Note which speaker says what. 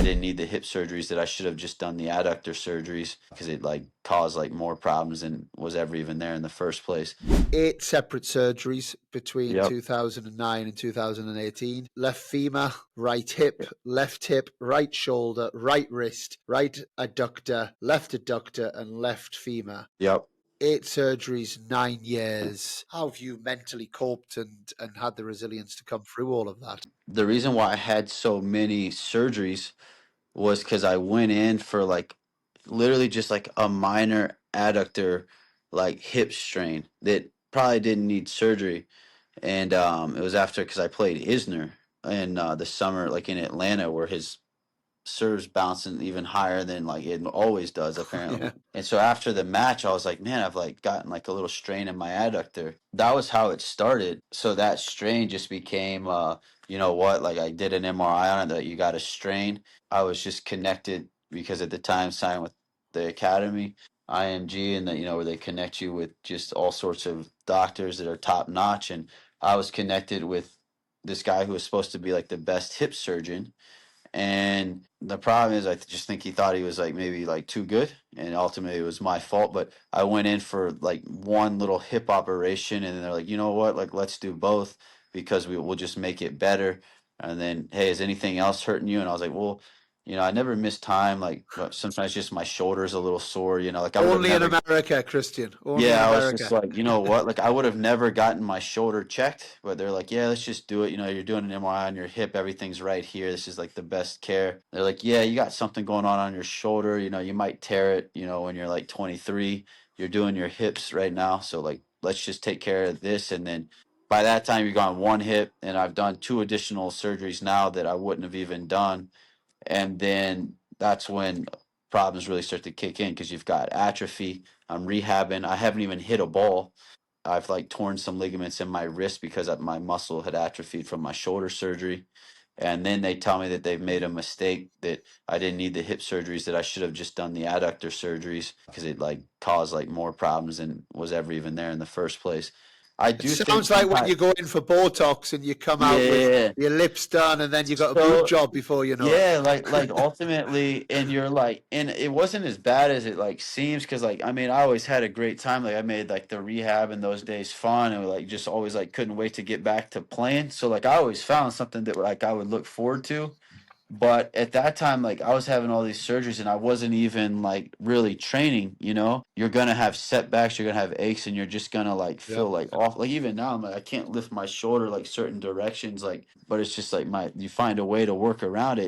Speaker 1: didn't need the hip surgeries, that I should have just done the adductor surgeries because it like caused like more problems than was ever even there in the first place.
Speaker 2: 8 separate surgeries between
Speaker 1: Yep.
Speaker 2: 2009 and 2018. Left femur, right hip, right shoulder, right wrist, right adductor, and left femur.
Speaker 1: Yep.
Speaker 2: 8 surgeries, 9 years. How have you mentally coped and had the resilience to come through all of that?
Speaker 1: The reason why I had so many surgeries was because I went in for like literally just like a minor adductor, like hip strain that probably didn't need surgery. And it was after because I played Isner in the summer, like in Atlanta, where his serves bouncing even higher than like it always does apparently.
Speaker 2: Yeah.
Speaker 1: And so after the match I was like, man, I've like gotten like a little strain in my adductor. That was how it started. So that strain just became you know what, like I did an MRI on it that you got a strain. I was just connected because at the time signed with the academy IMG, and that, you know, where they connect you with just all sorts of doctors that are top notch. And I was connected with this guy who was supposed to be like the best hip surgeon, and the problem is, I just think he thought he was like maybe like too good, and ultimately it was my fault. But I went in for like one little hip operation, and they're like, you know what, like let's do both because will just make it better. And then, hey, is anything else hurting you? And I was like, well, you know, I never miss time. Like, but sometimes just my shoulder's a little sore. You know, like I would have
Speaker 2: Only in
Speaker 1: never.
Speaker 2: America, Christian. Only in
Speaker 1: Yeah, I was just
Speaker 2: America.
Speaker 1: like, you know what? Like, I would have never gotten my shoulder checked, but they're like, yeah, let's just do it. You know, you're doing an MRI on your hip, everything's right here. This is like the best care. They're like, yeah, you got something going on your shoulder. You know, you might tear it, you know, when you're like 23. You're doing your hips right now. So, like, let's just take care of this. And then by that time, you've gone one hip, and I've done 2 additional surgeries now that I wouldn't have even done. And then that's when problems really start to kick in because you've got atrophy. I'm rehabbing. I haven't even hit a ball. I've like torn some ligaments in my wrist because my muscle had atrophied from my shoulder surgery. And then they tell me that they've made a mistake, that I didn't need the hip surgeries, that I should have just done the adductor surgeries because it like caused like more problems than was ever even there in the first place. I
Speaker 2: It
Speaker 1: do think
Speaker 2: sounds like when
Speaker 1: sometimes,
Speaker 2: you go in for Botox and you come out with
Speaker 1: yeah.
Speaker 2: your lips done and then you got a boob
Speaker 1: So
Speaker 2: job before you know it.
Speaker 1: yeah, like ultimately, and you're like, and it wasn't as bad as it like seems, because like I mean, I always had a great time. Like I made like the rehab in those days fun, and like just always like couldn't wait to get back to playing. So like I always found something that like I would look forward to. But at that time, like I was having all these surgeries and I wasn't even like really training, you know? You're gonna have setbacks, you're gonna have aches, and you're just gonna like
Speaker 2: Yeah.
Speaker 1: feel like off. Like even now, I'm like I can't lift my shoulder like certain directions, like, but it's just like you find a way to work around it.